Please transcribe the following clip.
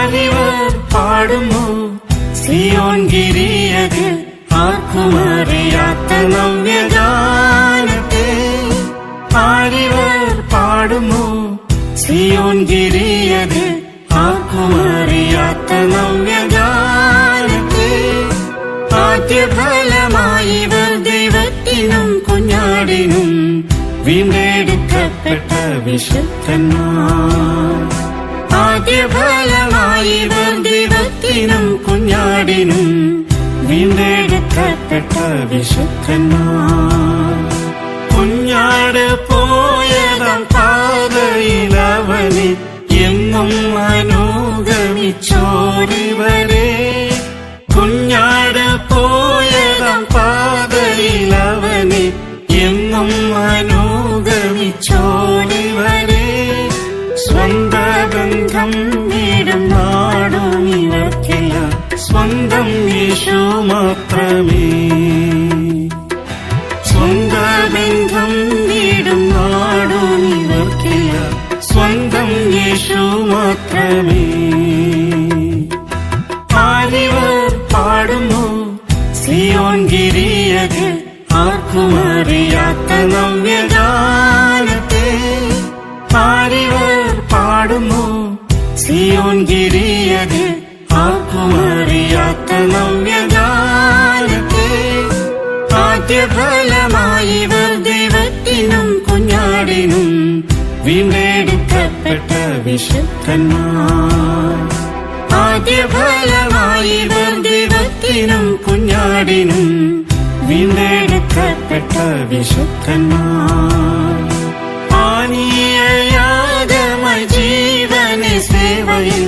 ആരിവർ പാടുന്നു സിയോൻ ഗിരിയതിൽ ആർക്കുമറിയാത്ത നവ്യഗാനത്തെ. ആരിവർ പാടുന്നു സിയോൻ ഗിരിയതിൽ ആർക്കുമറിയാത്ത നവ്യഗാനത്തെ. ആദ്യഫലമായി ഇവർ ദൈവത്തിനും കുഞ്ഞാടിനും വീണ്ടെടുക്കപ്പെട്ട വിശുദ്ധന്മാർ. ആദ്യഫലമായി ഇവർ ദൈവത്തിനും കുഞ്ഞാടിനും വീണ്ടെടുക്കപ്പെട്ട വിശുദ്ധന്മാർ. കുഞ്ഞാട് പോയതാം പാതയിലവനെ എന്നും അനുഗമിച്ചോരിവരെ. കുഞ്ഞാട് പോയതാം പാതയിലവനെ എന്നും അനുഗമിച്ചോരിവരെ. സ്വന്ത ബന്ധം വീടും നാടും ഇവർക്കില്ല, സ്വന്തം യേശു മാത്രമേ. സ്വന്ത ബന്ധം വീടും നാടും ഇവർക്കില്ല, സ്വന്തം യേശു മാത്രമേ. ആരിവർ പാടുന്നു സിയോൻ ഗിരിയതിൽ ആർക്കുമറിയാത്ത നവ്യഗാനത്തെ. ആരിവർ പാടുന്നു സിയോൻ ഗിരിയതിൽ ആർക്കുമറിയാത്ത നവ്യഗാനത്തെ. ആദ്യഫലമായി ഇവർ ദൈവത്തിനും കുഞ്ഞാടിനും വീണ്ടെടുക്കപ്പെട്ട വിശുദ്ധന്മാർ. ആദ്യഫലമായി ഇവർ ദൈവത്തിനും കുഞ്ഞാടിനും വീണ്ടെടുക്കപ്പെട്ട വിശുദ്ധന്മാർ. പാനീയയാഗമായി ജീവനെ സേവയിൽ